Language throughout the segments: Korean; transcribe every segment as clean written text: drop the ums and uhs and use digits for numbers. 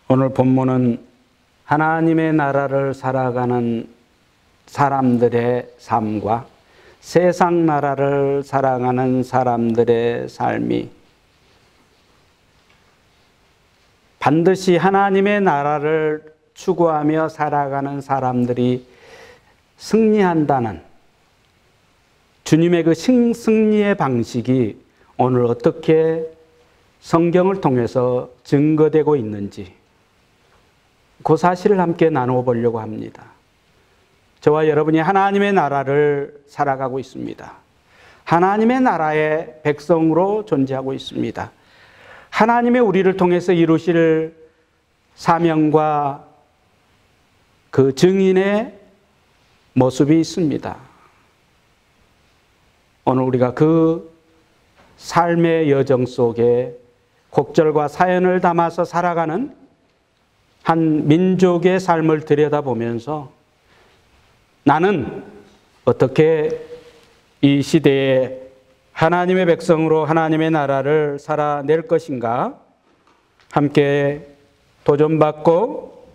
오늘 본문은 하나님의 나라를 살아가는 사람들의 삶과 세상 나라를 살아가는 사람들의 삶이 반드시 하나님의 나라를 추구하며 살아가는 사람들이 승리한다는 주님의 그 승리의 방식이 오늘 어떻게 성경을 통해서 증거되고 있는지 그 사실을 함께 나누어 보려고 합니다. 저와 여러분이 하나님의 나라를 살아가고 있습니다. 하나님의 나라의 백성으로 존재하고 있습니다. 하나님의 우리를 통해서 이루실 사명과 그 증인의 모습이 있습니다. 오늘 우리가 그 삶의 여정 속에 곡절과 사연을 담아서 살아가는 한 민족의 삶을 들여다보면서 나는 어떻게 이 시대에 하나님의 백성으로 하나님의 나라를 살아낼 것인가 함께 도전받고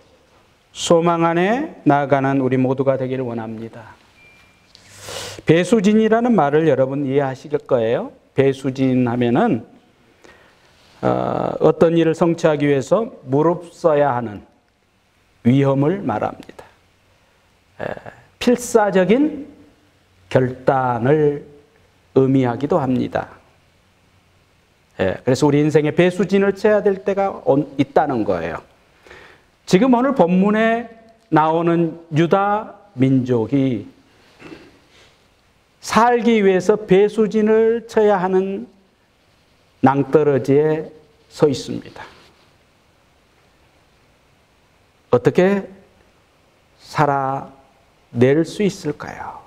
소망 안에 나아가는 우리 모두가 되기를 원합니다. 배수진이라는 말을 여러분 이해하실 거예요. 배수진 하면은 어떤 일을 성취하기 위해서 무릅써야 하는 위험을 말합니다. 필사적인 결단을 의미하기도 합니다. 그래서 우리 인생에 배수진을 쳐야 될 때가 있다는 거예요. 지금 오늘 본문에 나오는 유다 민족이 살기 위해서 배수진을 쳐야 하는 낭떠러지에 서 있습니다. 어떻게 살아낼 수 있을까요?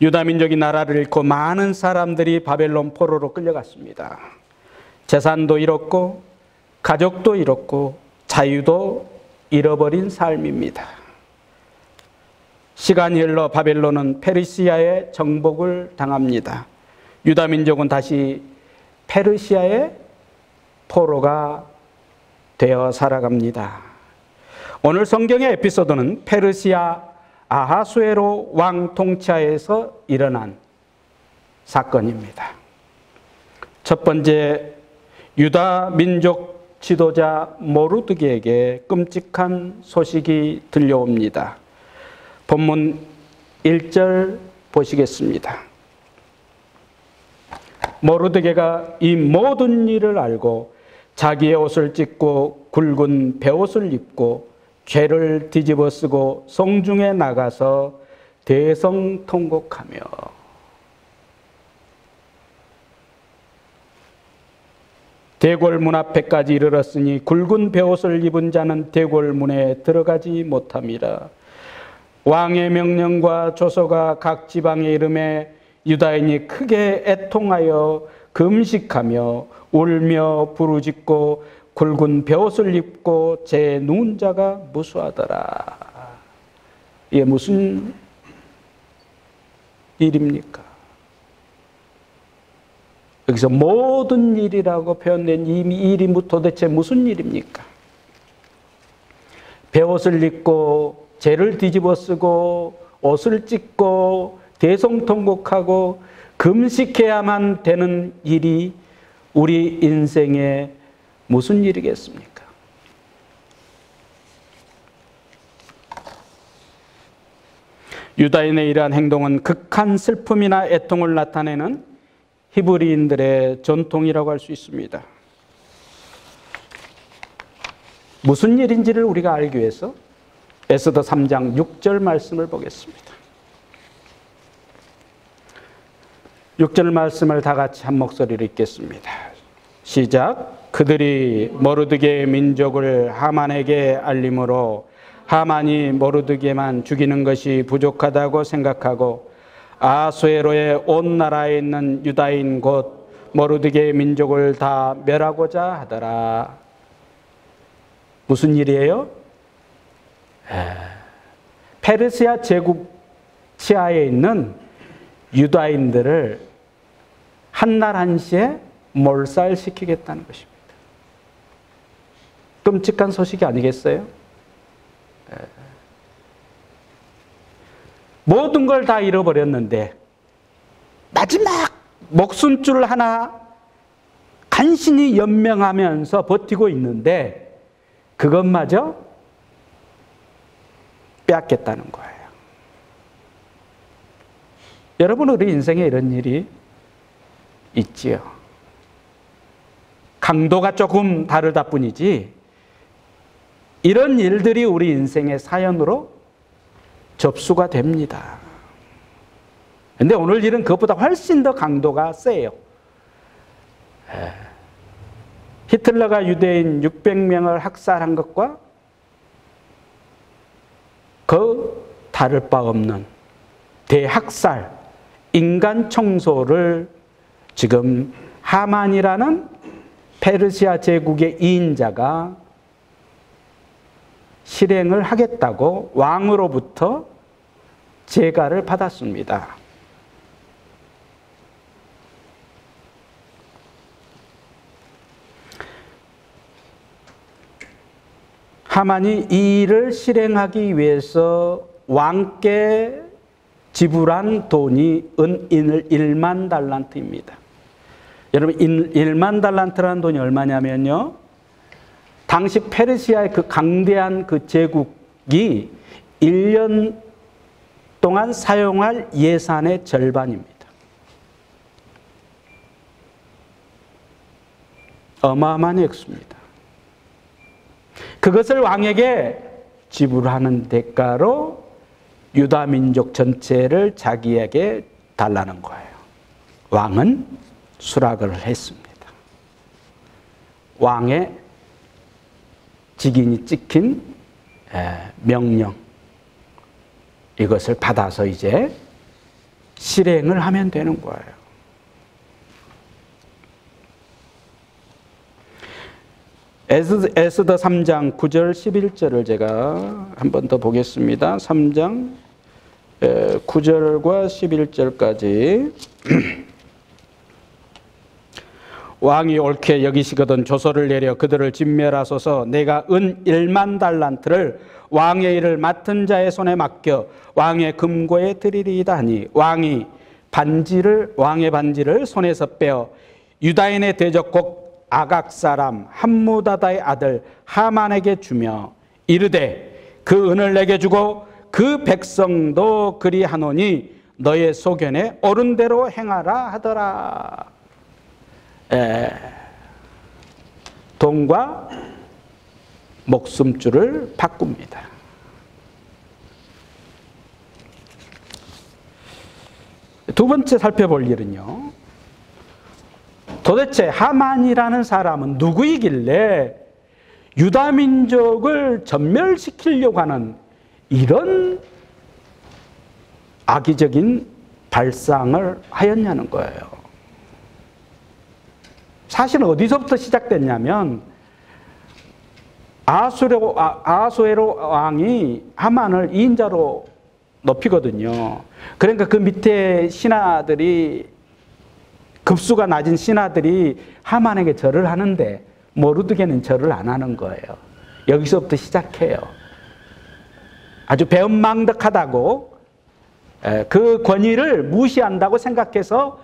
유다 민족이 나라를 잃고 많은 사람들이 바벨론 포로로 끌려갔습니다. 재산도 잃었고 가족도 잃었고 자유도 잃어버린 삶입니다. 시간이 흘러 바벨론은 페르시아의 정복을 당합니다. 유다 민족은 다시 페르시아의 포로가 되어 살아갑니다. 오늘 성경의 에피소드는 페르시아 아하수에로 왕 통치하에서 일어난 사건입니다. 첫 번째, 유다 민족 지도자 모르드게에게 끔찍한 소식이 들려옵니다. 본문 1절 보시겠습니다. 모르드게가 이 모든 일을 알고 자기의 옷을 찢고 굵은 베옷을 입고 죄를 뒤집어 쓰고 성중에 나가서 대성통곡하며 대궐 문 앞에까지 이르렀으니 굵은 베옷을 입은 자는 대궐 문에 들어가지 못함이라. 왕의 명령과 조서가 각 지방에 이름에 유다인이 크게 애통하여 금식하며 울며 부르짖고 굵은 베옷을 입고 제 누운 자가 무수하더라. 이게 무슨 일입니까? 여기서 모든 일이라고 표현된 이 일이 도대체 무슨 일입니까? 베옷을 입고 죄를 뒤집어 쓰고 옷을 찢고 대성통곡하고 금식해야만 되는 일이 우리 인생에 무슨 일이겠습니까? 유다인의 이러한 행동은 극한 슬픔이나 애통을 나타내는 히브리인들의 전통이라고 할 수 있습니다. 무슨 일인지를 우리가 알기 위해서 에스더 3장 6절 말씀을 보겠습니다. 6절 말씀을 다 같이 한 목소리로 읽겠습니다. 시작. 그들이 모르드게의 민족을 하만에게 알림으로 하만이 모르드게만 죽이는 것이 부족하다고 생각하고 아수에로의 온 나라에 있는 유다인 곧 모르드게의 민족을 다 멸하고자 하더라. 무슨 일이에요? 페르시아 제국 치하에 있는 유다인들을 한날 한시에 몰살시키겠다는 것입니다. 끔찍한 소식이 아니겠어요? 모든 걸 다 잃어버렸는데 마지막 목숨줄 하나 간신히 연명하면서 버티고 있는데 그것마저 빼앗겠다는 거예요. 여러분, 우리 인생에 이런 일이 있지요. 강도가 조금 다르다 뿐이지 이런 일들이 우리 인생의 사연으로 접수가 됩니다. 그런데 오늘 일은 그것보다 훨씬 더 강도가 세요. 히틀러가 유대인 600명을 학살한 것과 그 다를 바 없는 대학살, 인간 청소를 지금 하만이라는 페르시아 제국의 2인자가 실행을 하겠다고 왕으로부터 제가를 받았습니다. 하만이 이 일을 실행하기 위해서 왕께 지불한 돈이 은 1만 달란트입니다. 여러분, 1만 달란트라는 돈이 얼마냐면요, 당시 페르시아의 그 강대한 그 제국이 1년 동안 사용할 예산의 절반입니다. 어마어마한 액수입니다. 그것을 왕에게 지불하는 대가로 유다 민족 전체를 자기에게 달라는 거예요. 왕은 수락을 했습니다. 왕의 직인이 찍힌 명령, 이것을 받아서 이제 실행을 하면 되는 거예요. 에스더 3장 9절 11절을 제가 한 번 더 보겠습니다. 3장 9절과 11절까지. 왕이 옳게 여기시거든 조서를 내려 그들을 진멸하소서. 내가 은 1만 달란트를 왕의 일을 맡은 자의 손에 맡겨 왕의 금고에 드리리이다 하니, 왕의 반지를 손에서 빼어 유다인의 대적국 아각 사람 함무다다의 아들 하만에게 주며 이르되 그 은을 내게 주고 그 백성도 그리하노니 너의 소견에 옳은 대로 행하라 하더라. 돈과 목숨줄을 바꿉니다. 두 번째 살펴볼 일은요, 도대체 하만이라는 사람은 누구이길래 유다 민족을 전멸시키려고 하는 이런 악의적인 발상을 하였냐는 거예요. 사실 어디서부터 시작됐냐면 아하수에로 왕이 하만을 2인자로 높이거든요. 그러니까 그 밑에 신하들이, 급수가 낮은 신하들이 하만에게 절을 하는데 모르드게는 절을 안 하는 거예요. 여기서부터 시작해요. 아주 배은망덕하다고, 그 권위를 무시한다고 생각해서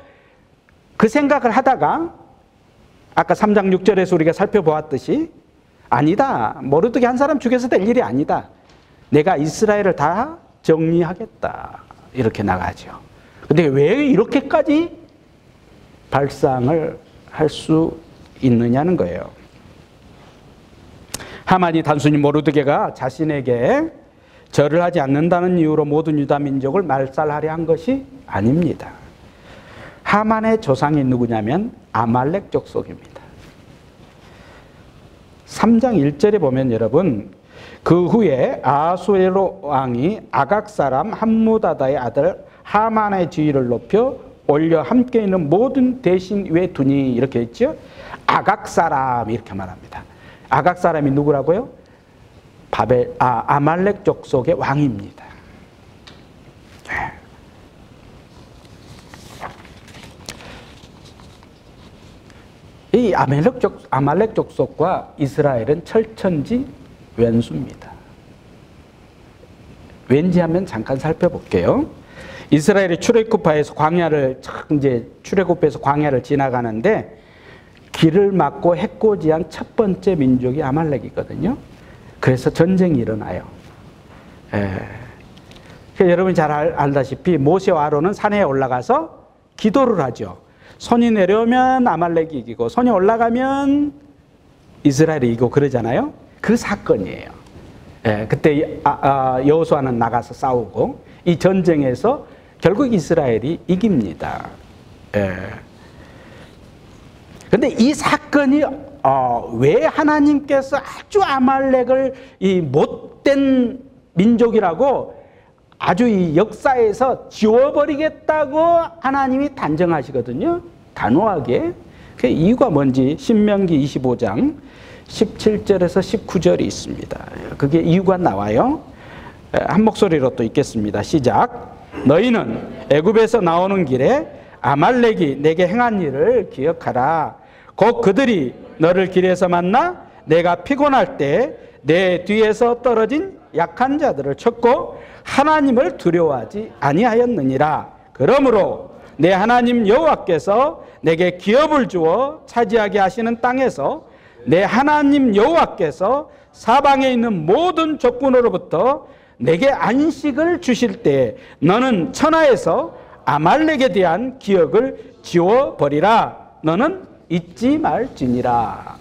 그 생각을 하다가 아까 3장 6절에서 우리가 살펴보았듯이 아니다, 모르드게 한 사람 죽여서 될 일이 아니다, 내가 이스라엘을 다 정리하겠다, 이렇게 나가죠. 근데 왜 이렇게까지 발상을 할 수 있느냐는 거예요. 하만이 단순히 모르드게가 자신에게 절을 하지 않는다는 이유로 모든 유다 민족을 말살하려 한 것이 아닙니다. 하만의 조상이 누구냐면 아말렉 족속입니다. 3장 1절에 보면 여러분, 그 후에 아하수에로 왕이 아각 사람 함무다다의 아들 하만의 지위를 높여 올려 함께 있는 모든 대신 위에 두니, 이렇게 했죠. 아각 사람, 이렇게 말합니다. 아각 사람이 누구라고요? 아말렉 족속의 왕입니다. 이 아말렉 족속과 이스라엘은 철천지 왼수입니다. 왠지 하면 잠깐 살펴볼게요. 이스라엘이 출애굽해서 광야를 지나가는데 길을 막고 해코지한 첫 번째 민족이 아말렉이거든요. 그래서 전쟁이 일어나요. 여러분이 잘 알다시피 모세와 아론은 산에 올라가서 기도를 하죠. 손이 내려오면 아말렉이 이기고 손이 올라가면 이스라엘이 이기고 그러잖아요. 그 사건이에요. 그때 여호수아는 나가서 싸우고 이 전쟁에서 결국 이스라엘이 이깁니다. 그런데 이 사건이 왜 하나님께서 아주 아말렉을 이 못된 민족이라고 아주 이 역사에서 지워버리겠다고 하나님이 단정하시거든요. 단호하게. 그 이유가 뭔지 신명기 25장 17절에서 19절이 있습니다. 그게 이유가 나와요. 한 목소리로 또 읽겠습니다. 시작. 너희는 애굽에서 나오는 길에 아말렉이 내게 행한 일을 기억하라. 곧 그들이 너를 길에서 만나 내가 피곤할 때 내 뒤에서 떨어진 약한 자들을 쳤고 하나님을 두려워하지 아니하였느니라. 그러므로 내 하나님 여호와께서 내게 기업을 주어 차지하게 하시는 땅에서 내 하나님 여호와께서 사방에 있는 모든 적군으로부터 내게 안식을 주실 때 너는 천하에서 아말렉에 대한 기억을 지워버리라. 너는 잊지 말지니라.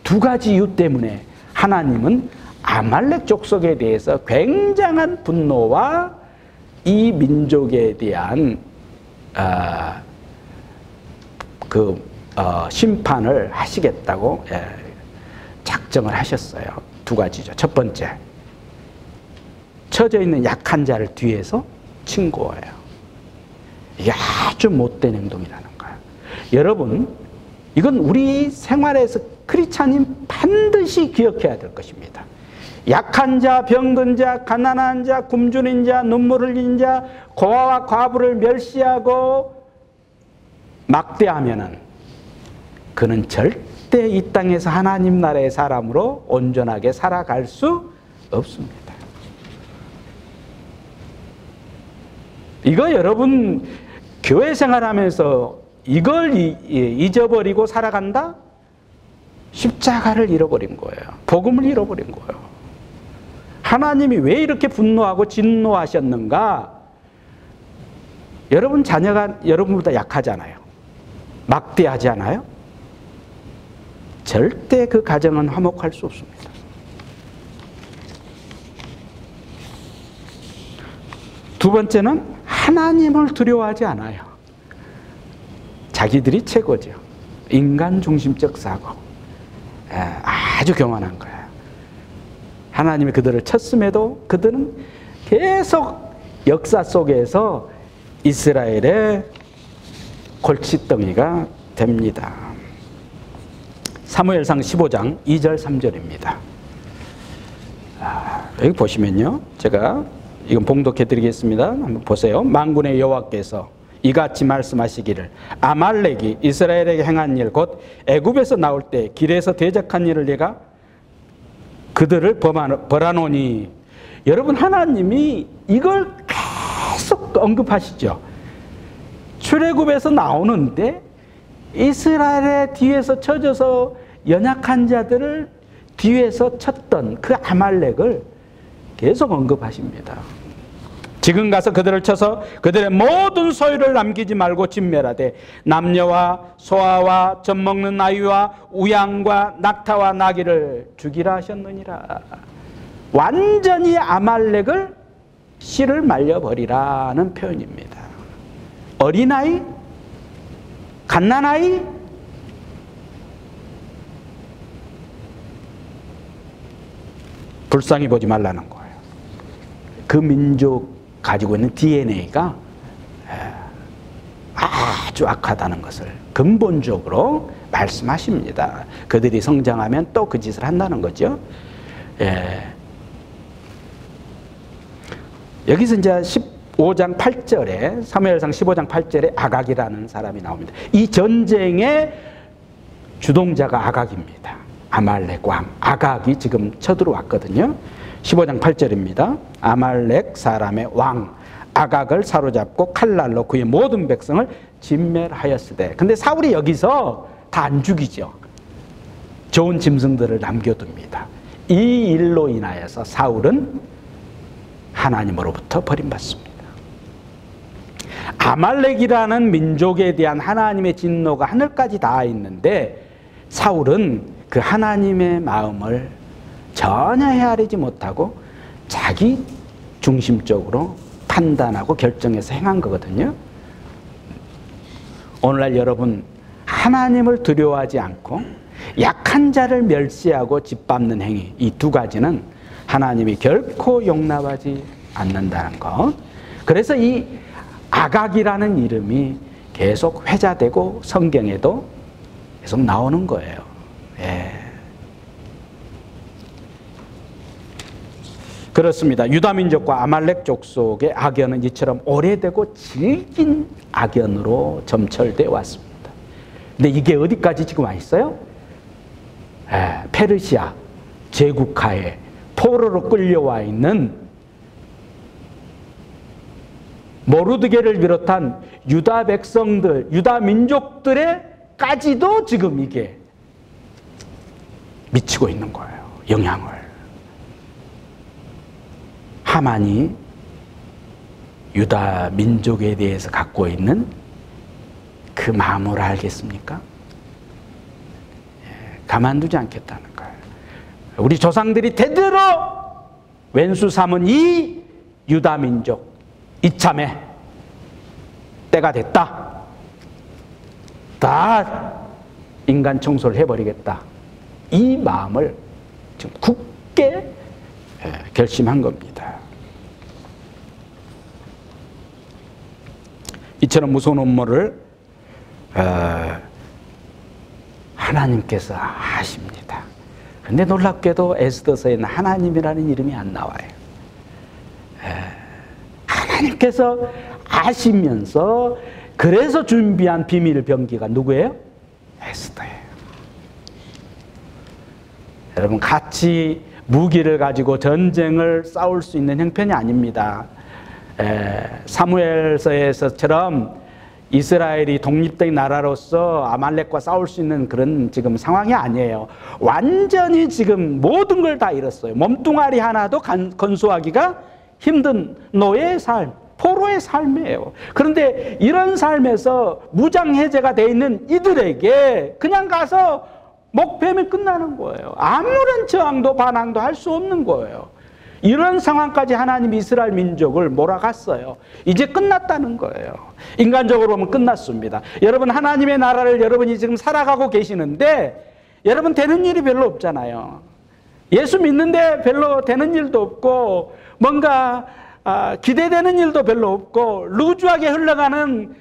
두 가지 이유 때문에 하나님은 아말렉 족속에 대해서 굉장한 분노와 이 민족에 대한 심판을 하시겠다고 작정을 하셨어요. 두 가지죠. 첫 번째, 처져 있는 약한 자를 뒤에서 친 거예요. 이게 아주 못된 행동이라는 거예요. 여러분, 이건 우리 생활에서 크리스찬인 반드시 기억해야 될 것입니다. 약한 자, 병든 자, 가난한 자, 굶주린 자, 눈물 흘린 자, 고아와 과부를 멸시하고 막대하면은 그는 절대 이 땅에서 하나님 나라의 사람으로 온전하게 살아갈 수 없습니다. 이거 여러분 교회 생활하면서 이걸 잊어버리고 살아간다? 십자가를 잃어버린 거예요. 복음을 잃어버린 거예요. 하나님이 왜 이렇게 분노하고 진노하셨는가? 여러분 자녀가 여러분보다 약하잖아요. 막대하지 않아요? 절대 그 가정은 화목할 수 없습니다. 두 번째는 하나님을 두려워하지 않아요. 자기들이 최고죠. 인간 중심적 사고. 아주 교만한 거예요. 하나님이 그들을 쳤음에도 그들은 계속 역사 속에서 이스라엘의 골칫덩이가 됩니다. 사무엘상 15장 2절 3절입니다. 여기 보시면요, 제가 이건 봉독해 드리겠습니다. 한번 보세요. 만군의 여호와께서 이같이 말씀하시기를 아말렉이 이스라엘에게 행한 일 곧 애굽에서 나올 때 길에서 대적한 일을 내가 그들을 벌하노니. 여러분, 하나님이 이걸 계속 언급하시죠. 출애굽에서 나오는데 이스라엘의 뒤에서 쳐져서 연약한 자들을 뒤에서 쳤던 그 아말렉을 계속 언급하십니다. 지금 가서 그들을 쳐서 그들의 모든 소유를 남기지 말고 진멸하되 남녀와 소아와 젖먹는 아이와 우양과 낙타와 나귀를 죽이라 하셨느니라. 완전히 아말렉을 씨를 말려버리라는 표현입니다. 어린아이, 갓난아이, 불쌍히 보지 말라는 거예요. 그 민족 가지고 있는 DNA가 아주 악하다는 것을 근본적으로 말씀하십니다. 그들이 성장하면 또 그 짓을 한다는 거죠. 여기서 이제 5장 8절에 사무엘상 15장 8절에 아각이라는 사람이 나옵니다. 이 전쟁의 주동자가 아각입니다. 아말렉 왕 아각이 지금 쳐들어왔거든요. 15장 8절입니다. 아말렉 사람의 왕 아각을 사로잡고 칼날로 그의 모든 백성을 진멸하였으되. 근데 사울이 여기서 다 안 죽이죠. 좋은 짐승들을 남겨둡니다. 이 일로 인하여서 사울은 하나님으로부터 버림받습니다. 아말렉이라는 민족에 대한 하나님의 진노가 하늘까지 닿아 있는데 사울은 그 하나님의 마음을 전혀 헤아리지 못하고 자기 중심적으로 판단하고 결정해서 행한 거거든요. 오늘날 여러분 하나님을 두려워하지 않고 약한 자를 멸시하고 짓밟는 행위, 이 두 가지는 하나님이 결코 용납하지 않는다는 것. 그래서 이 아각이라는 이름이 계속 회자되고 성경에도 계속 나오는 거예요. 예. 그렇습니다. 유다민족과 아말렉 족속의 악연은 이처럼 오래되고 질긴 악연으로 점철되어 왔습니다. 근데 이게 어디까지 지금 와 있어요? 페르시아 제국하에 포로로 끌려와 있는 모르드게를 비롯한 유다 백성들, 유다 민족들에까지도 지금 이게 미치고 있는 거예요. 영향을. 하만이 유다 민족에 대해서 갖고 있는 그 마음을 알겠습니까? 가만두지 않겠다는 거예요. 우리 조상들이 대대로 왼수 삼은 이 유다 민족 이참에 때가 됐다. 다 인간 청소를 해버리겠다. 이 마음을 지금 굳게 결심한 겁니다. 이처럼 무서운 업무를 하나님께서 하십니다. 그런데 놀랍게도 에스더서에는 하나님이라는 이름이 안 나와요. 하나님께서 아시면서 그래서 준비한 비밀 병기가 누구예요? 에스더예요. 여러분 같이 무기를 가지고 전쟁을 싸울 수 있는 형편이 아닙니다. 사무엘서에서처럼 이스라엘이 독립된 나라로서 아말렉과 싸울 수 있는 그런 지금 상황이 아니에요. 완전히 지금 모든 걸 다 잃었어요. 몸뚱아리 하나도 건수하기가 힘든 노예의 삶, 포로의 삶이에요. 그런데 이런 삶에서 무장해제가 돼 있는 이들에게 그냥 가서 목패면 끝나는 거예요. 아무런 저항도 반항도 할 수 없는 거예요. 이런 상황까지 하나님 이스라엘 민족을 몰아갔어요. 이제 끝났다는 거예요. 인간적으로 보면 끝났습니다. 여러분 하나님의 나라를 여러분이 지금 살아가고 계시는데 여러분 되는 일이 별로 없잖아요. 예수 믿는데 별로 되는 일도 없고 뭔가 기대되는 일도 별로 없고 루즈하게 흘러가는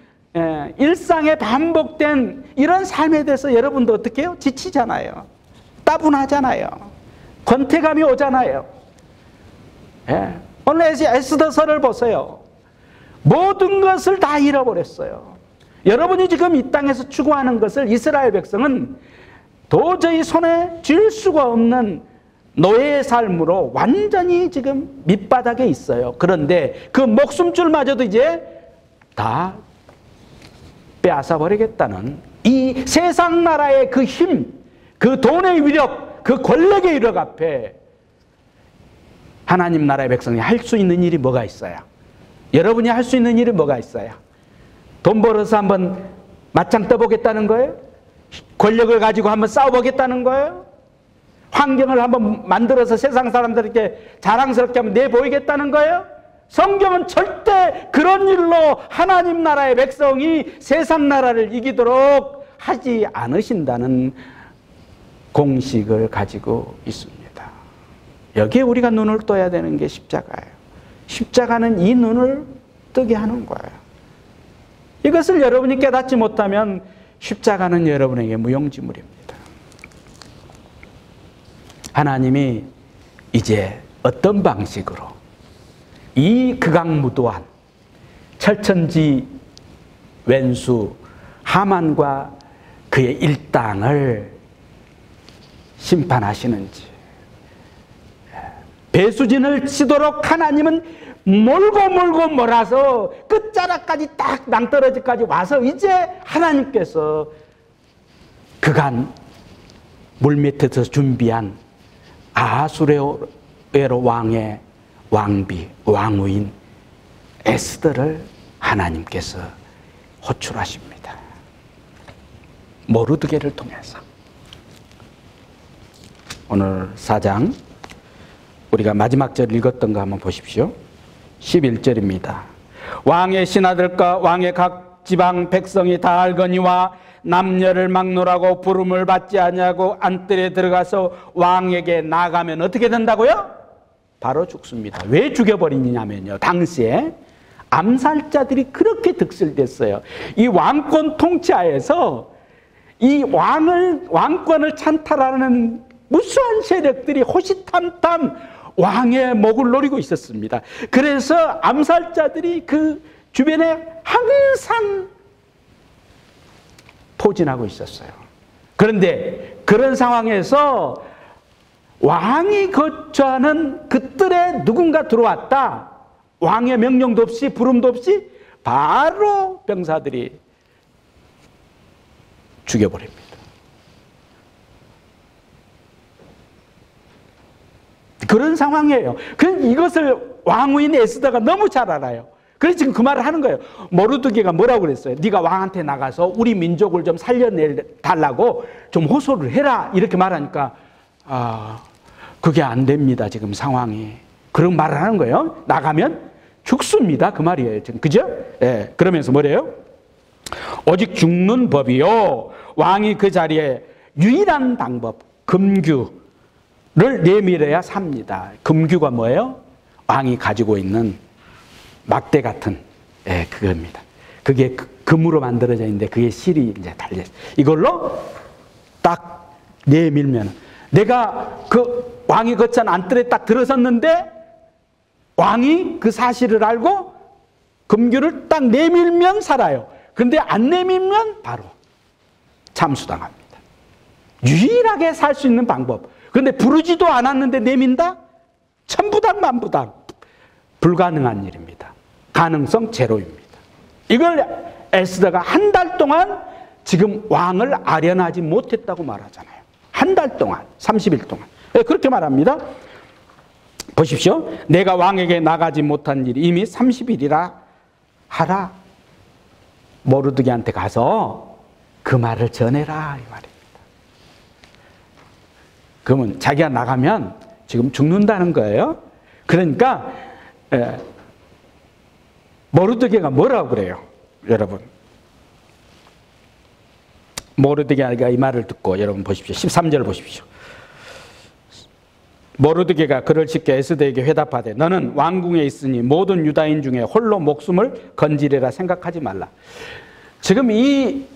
일상에 반복된 이런 삶에 대해서 여러분도 어떻게 해요? 지치잖아요. 따분하잖아요. 권태감이 오잖아요. 오늘 에스더서를 보세요. 모든 것을 다 잃어버렸어요. 여러분이 지금 이 땅에서 추구하는 것을 이스라엘 백성은 도저히 손에 쥘 수가 없는 노예의 삶으로 완전히 지금 밑바닥에 있어요. 그런데 그 목숨줄마저도 이제 다 빼앗아 버리겠다는 이 세상 나라의 그 힘, 그 돈의 위력, 그 권력의 위력 앞에 하나님 나라의 백성이 할 수 있는 일이 뭐가 있어요? 여러분이 할 수 있는 일이 뭐가 있어요? 돈 벌어서 한번 맞짱 떠보겠다는 거예요? 권력을 가지고 한번 싸워보겠다는 거예요? 환경을 한번 만들어서 세상 사람들에게 자랑스럽게 한번 내보이겠다는 거예요? 성경은 절대 그런 일로 하나님 나라의 백성이 세상 나라를 이기도록 하지 않으신다는 공식을 가지고 있습니다. 여기에 우리가 눈을 떠야 되는 게 십자가예요. 십자가는 이 눈을 뜨게 하는 거예요. 이것을 여러분이 깨닫지 못하면 십자가는 여러분에게 무용지물입니다. 하나님이 이제 어떤 방식으로 이 극악무도한 철천지 왼수 하만과 그의 일당을 심판하시는지, 배수진을 치도록 하나님은 몰고 몰아서 끝자락까지 딱 낭떠러지까지 와서 이제 하나님께서 그간 물밑에서 준비한 아하수에로 왕의 왕후인 에스더를 하나님께서 호출하십니다. 모르드게를 통해서. 오늘 4장 우리가 마지막 절 읽었던 거 한번 보십시오. 11절입니다. 왕의 신하들과 왕의 각 지방 백성이 다 알거니와 남녀를 막노라고 부름을 받지 아니하고 안뜰에 들어가서 왕에게 나가면 어떻게 된다고요? 바로 죽습니다. 왜 죽여버리냐면요, 당시에 암살자들이 그렇게 득실됐어요. 이 왕권 통치하에서 이 왕권을 찬탈하는 무수한 세력들이 호시탐탐 왕의 목을 노리고 있었습니다. 그래서 암살자들이 그 주변에 항상 포진하고 있었어요. 그런데 그런 상황에서 왕이 거처하는 그 뜰에 누군가 들어왔다. 왕의 명령도 없이 부름도 없이 바로 병사들이 죽여버립니다. 그런 상황이에요. 이것을 왕후인 에스더가 너무 잘 알아요. 그래서 지금 그 말을 하는 거예요. 모르드게가 뭐라고 그랬어요? 네가 왕한테 나가서 우리 민족을 좀 살려내달라고 좀 호소를 해라, 이렇게 말하니까 그게 안 됩니다, 지금 상황이. 그런 말을 하는 거예요. 나가면 죽습니다, 그 말이에요 지금. 그죠? 예. 그러면서 뭐래요? 오직 죽는 법이요, 왕이 그 자리에 유일한 방법, 금규를 내밀어야 삽니다. 금규가 뭐예요? 왕이 가지고 있는 막대 같은, 그겁니다. 그게 금으로 만들어져 있는데 그게 실이 이제 달려 있어요. 이걸로 딱 내밀면, 내가 그 왕이 거처한 안뜰에 딱 들어섰는데 왕이 그 사실을 알고 금규를 딱 내밀면 살아요. 근데 안 내밀면 바로 참수당합니다. 유일하게 살 수 있는 방법. 그런데 부르지도 않았는데 내민다? 천부당 만부당 불가능한 일입니다. 가능성 제로입니다. 이걸 에스더가 한 달 동안 지금 왕을 아련하지 못했다고 말하잖아요. 한 달 동안, 30일 동안. 그렇게 말합니다. 보십시오. 내가 왕에게 나가지 못한 일이 이미 30일이라 하라. 모르드게한테 가서 그 말을 전해라, 이 말입니다. 그러면 자기가 나가면 지금 죽는다는 거예요. 그러니까 모르드게가 뭐라고 그래요, 여러분? 모르드게가 이 말을 듣고, 여러분 보십시오. 13절 보십시오. 모르드게가 그를 싣게 에스더에게 회답하되 너는 왕궁에 있으니 모든 유다인 중에 홀로 목숨을 건지리라 생각하지 말라. 지금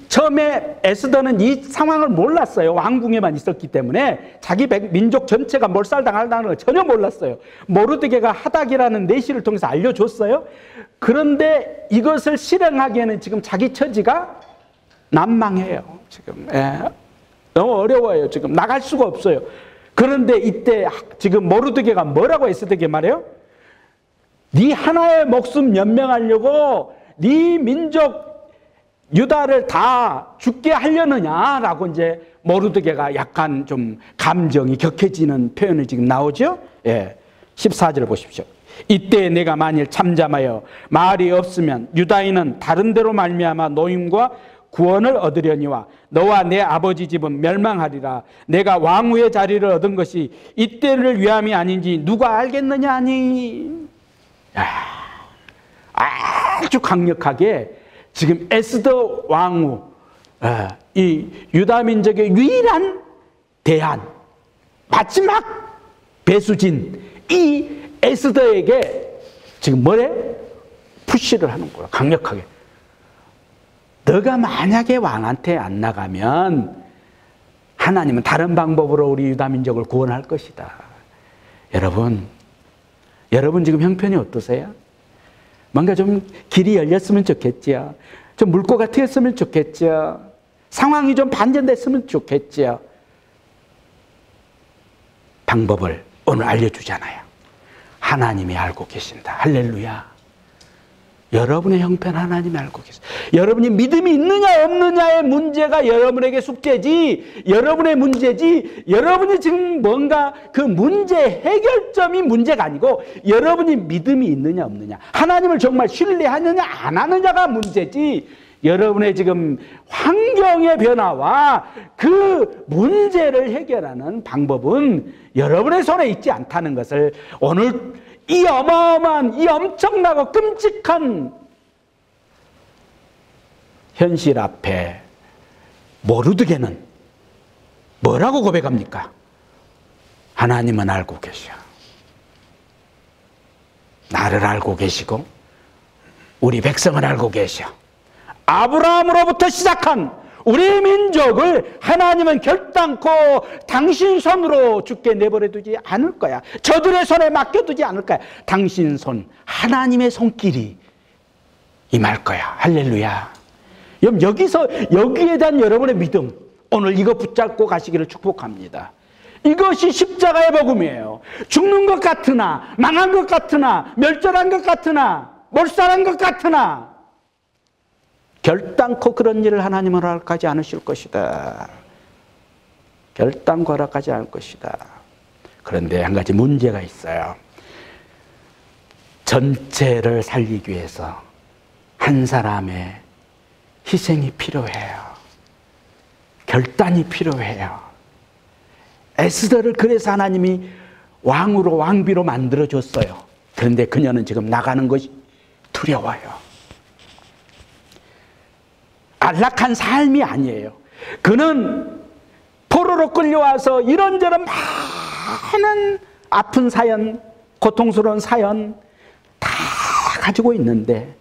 처음에 에스더는 이 상황을 몰랐어요. 왕궁에만 있었기 때문에 자기 민족 전체가 몰살당한다는 걸 전혀 몰랐어요. 모르드게가 하닥이라는 내시를 통해서 알려줬어요. 그런데 이것을 실행하기에는 지금 자기 처지가 난망해요. 지금 너무 어려워요. 지금 나갈 수가 없어요. 그런데 이때 지금 모르드게가 뭐라고 에스더에게 말해요? 네 하나의 목숨 연명하려고 네 민족 유다를 다 죽게 하려느냐라고 이제 모르드게가 약간 좀 감정이 격해지는 표현이 지금 나오죠. 14절 보십시오. 이때 내가 만일 잠잠하여 말이 없으면 유다인은 다른 데로 말미암아 노임과 구원을 얻으려니와 너와 내 아버지 집은 멸망하리라. 내가 왕후의 자리를 얻은 것이 이때를 위함이 아닌지 누가 알겠느냐 하니. 아주 강력하게 지금 에스더 왕후, 이 유다 민족의 유일한 대안, 마지막 배수진 이 에스더에게 지금 뭐래? 푸시를 하는 거야, 강력하게. 너가 만약에 왕한테 안 나가면 하나님은 다른 방법으로 우리 유다 민족을 구원할 것이다. 여러분 지금 형편이 어떠세요? 뭔가 좀 길이 열렸으면 좋겠지요. 좀 물고가 트였으면 좋겠지요. 상황이 좀 반전됐으면 좋겠지요. 방법을 오늘 알려주잖아요. 하나님이 알고 계신다. 할렐루야. 여러분의 형편 하나님이 알고 계세요. 여러분이 믿음이 있느냐 없느냐의 문제가 여러분에게 숙제지, 여러분의 문제지, 여러분이 지금 뭔가 그 문제 해결점이 문제가 아니고 여러분이 믿음이 있느냐 없느냐, 하나님을 정말 신뢰하느냐 안 하느냐가 문제지, 여러분의 지금 환경의 변화와 그 문제를 해결하는 방법은 여러분의 손에 있지 않다는 것을 오늘 이 어마어마한, 이 엄청나고 끔찍한 현실 앞에 모르드게는 뭐라고 고백합니까? 하나님은 알고 계셔. 나를 알고 계시고 우리 백성을 알고 계셔. 아브라함으로부터 시작한 우리 민족을 하나님은 결단코 당신 손으로 죽게 내버려두지 않을 거야. 저들의 손에 맡겨두지 않을 거야. 당신 손, 하나님의 손길이 임할 거야. 할렐루야. 여기에 대한 여러분의 믿음, 오늘 이거 붙잡고 가시기를 축복합니다. 이것이 십자가의 복음이에요. 죽는 것 같으나, 망한 것 같으나, 멸절한 것 같으나, 몰살한 것 같으나 결단코 그런 일을 하나님은 허락하지 않으실 것이다. 결단코 허락하지 않을 것이다. 그런데 한 가지 문제가 있어요. 전체를 살리기 위해서 한 사람의 희생이 필요해요. 결단이 필요해요. 에스더를 그래서 하나님이 왕으로, 왕비로 만들어줬어요. 그런데 그녀는 지금 나가는 것이 두려워요. 안락한 삶이 아니에요. 그는 포로로 끌려와서 이런저런 많은 아픈 사연, 고통스러운 사연 다 가지고 있는데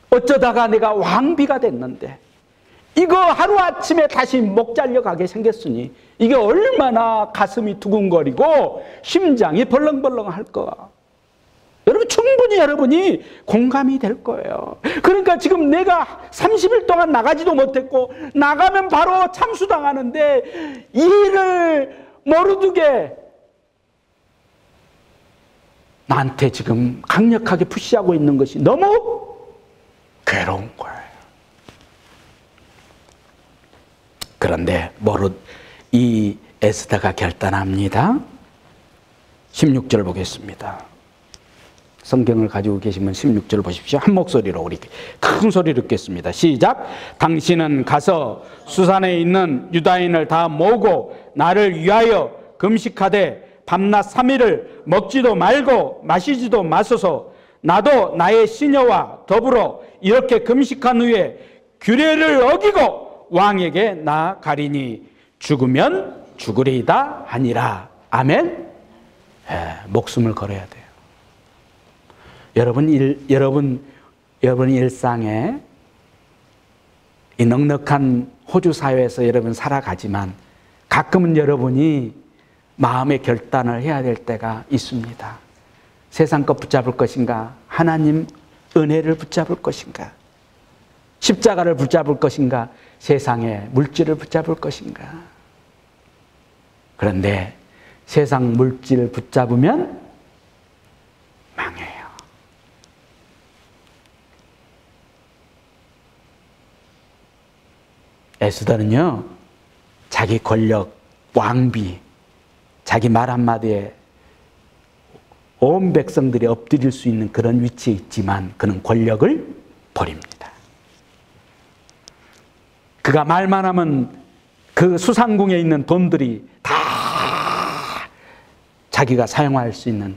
어쩌다가 내가 왕비가 됐는데 이거 하루아침에 다시 목 잘려가게 생겼으니 이게 얼마나 가슴이 두근거리고 심장이 벌렁벌렁 할 거야. 여러분 충분히 여러분이 공감이 될 거예요. 그러니까 지금 내가 30일 동안 나가지도 못했고 나가면 바로 참수당하는데 이 일을 모르두게 나한테 지금 강력하게 푸시하고 있는 것이 너무 괴로운 거예요. 그런데 이 에스더가 결단합니다. 16절 보겠습니다. 성경을 가지고 계시면 16절 보십시오. 한 목소리로 우리 큰 소리로 읽겠습니다. 시작. 당신은 가서 수산에 있는 유다인을 다 모으고 나를 위하여 금식하되 밤낮 3일을 먹지도 말고 마시지도 마소서. 나도 나의 시녀와 더불어 이렇게 금식한 후에 규례를 어기고 왕에게 나아가리니 죽으면 죽으리이다 하니라. 아멘. 목숨을 걸어야 돼요. 여러분 일상에 이 넉넉한 호주 사회에서 여러분 살아가지만 가끔은 여러분이 마음의 결단을 해야 될 때가 있습니다. 세상 것 붙잡을 것인가? 하나님 은혜를 붙잡을 것인가? 십자가를 붙잡을 것인가? 세상의 물질을 붙잡을 것인가? 그런데 세상 물질을 붙잡으면 망해요. 에스더는요, 자기 권력, 왕비, 자기 말 한마디에 온 백성들이 엎드릴 수 있는 그런 위치에 있지만 그는 권력을 버립니다. 그가 말만 하면 그 수상궁에 있는 돈들이 다 자기가 사용할 수 있는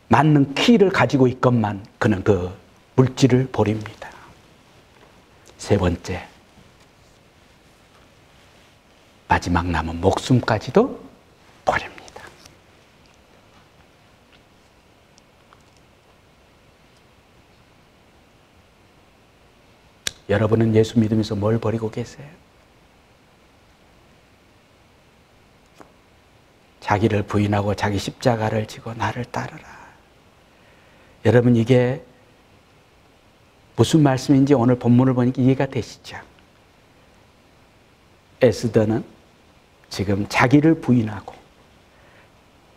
맞는 키를 가지고 있건만 그는 그 물질을 버립니다. 세 번째, 마지막 남은 목숨까지도 버립니다. 여러분은 예수 믿으면서 뭘 버리고 계세요? 자기를 부인하고 자기 십자가를 지고 나를 따르라. 여러분, 이게 무슨 말씀인지 오늘 본문을 보니까 이해가 되시죠? 에스더는 지금 자기를 부인하고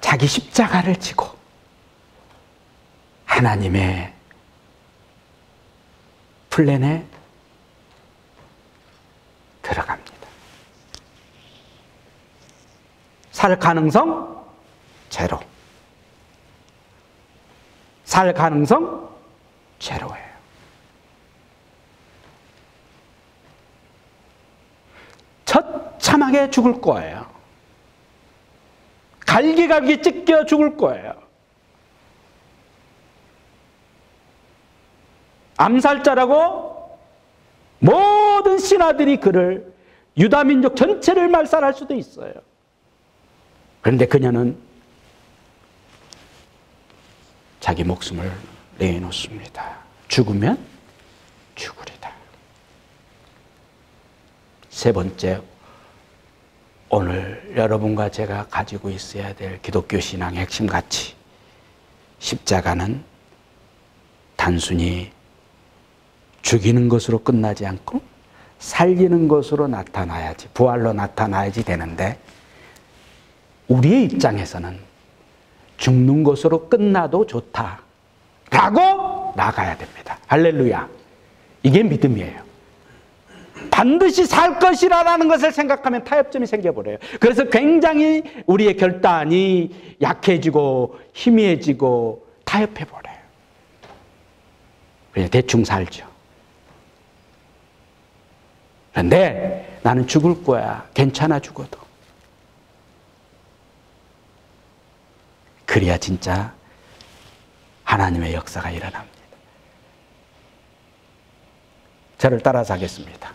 자기 십자가를 지고 하나님의 플랜에 들어갑니다. 살 가능성 제로. 살 가능성 제로예요. 처참하게 죽을 거예요. 갈기갈기 찢겨 죽을 거예요. 암살자라고 모든 신하들이 그를, 유다민족 전체를 말살할 수도 있어요. 그런데 그녀는 자기 목숨을 내놓습니다. 죽으면 죽으리다. 세 번째, 오늘 여러분과 제가 가지고 있어야 될 기독교 신앙의 핵심 가치, 십자가는 단순히 죽이는 것으로 끝나지 않고 살리는 것으로 나타나야지, 부활로 나타나야지 되는데, 우리의 입장에서는 죽는 것으로 끝나도 좋다라고 나가야 됩니다. 할렐루야. 이게 믿음이에요. 반드시 살 것이라는 것을 생각하면 타협점이 생겨버려요. 그래서 굉장히 우리의 결단이 약해지고 희미해지고 타협해버려요. 그냥 대충 살죠. 그런데 나는 죽을 거야. 괜찮아, 죽어도. 그래야 진짜 하나님의 역사가 일어납니다. 저를 따라서 하겠습니다.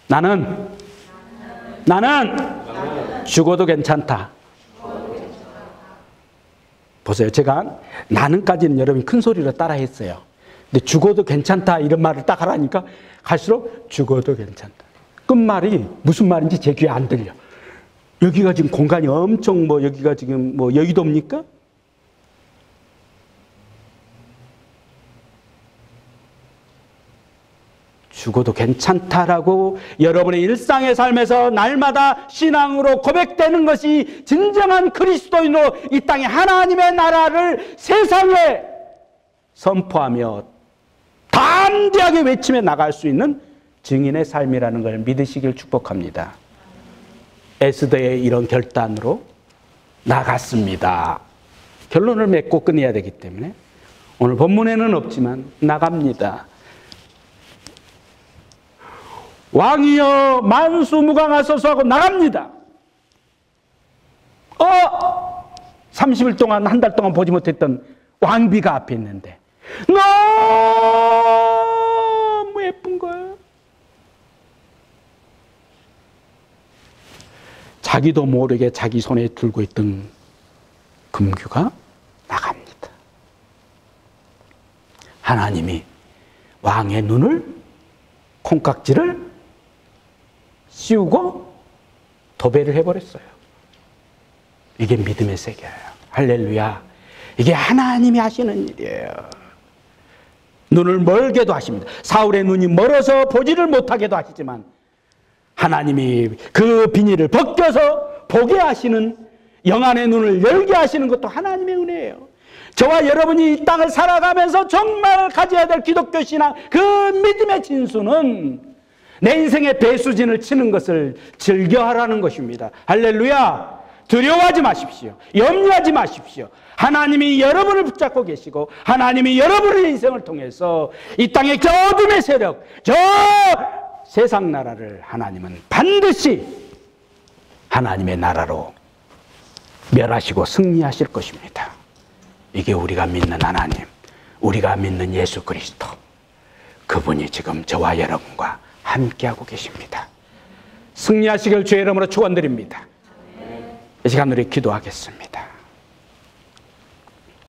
나는 죽어도 괜찮다. 보세요. 제가 나는까지는 여러분이 큰 소리로 따라 했어요. 근데 죽어도 괜찮다 이런 말을 딱 하라니까 갈수록 죽어도 괜찮다. 끝말이 무슨 말인지 제 귀에 안 들려. 여기가 지금 공간이 엄청 여기가 지금 여의도입니까? 죽어도 괜찮다라고 여러분의 일상의 삶에서 날마다 신앙으로 고백되는 것이 진정한 그리스도인으로 이 땅에 하나님의 나라를 세상에 선포하며 담대하게 외치며 나갈 수 있는 증인의 삶이라는 걸 믿으시길 축복합니다. 에스더의 이런 결단으로 나갔습니다. 결론을 맺고 끝내야 되기 때문에 오늘 본문에는 없지만 나갑니다. 왕이여 만수무강하소서 하고 나갑니다. 30일 동안, 한 달 동안 보지 못했던 왕비가 앞에 있는데 너무 예쁜 거예요. 자기도 모르게 자기 손에 들고 있던 금규가 나갑니다. 하나님이 왕의 눈을, 콩깍지를 씌우고 도배를 해버렸어요. 이게 믿음의 세계예요. 할렐루야. 이게 하나님이 하시는 일이에요. 눈을 멀게도 하십니다. 사울의 눈이 멀어서 보지를 못하게도 하시지만 하나님이 그 비닐을 벗겨서 보게 하시는, 영안의 눈을 열게 하시는 것도 하나님의 은혜예요. 저와 여러분이 이 땅을 살아가면서 정말 가져야 될 기독교 신앙, 그 믿음의 진수는 내 인생의 배수진을 치는 것을 즐겨하라는 것입니다. 할렐루야. 두려워하지 마십시오. 염려하지 마십시오. 하나님이 여러분을 붙잡고 계시고 하나님이 여러분의 인생을 통해서 이 땅의 저 어둠의 세력, 저 세상 나라를 하나님은 반드시 하나님의 나라로 멸하시고 승리하실 것입니다. 이게 우리가 믿는 하나님, 우리가 믿는 예수 그리스도, 그분이 지금 저와 여러분과 함께하고 계십니다. 승리하시길 주의 이름으로 축원드립니다. 이 시간 우리 기도하겠습니다.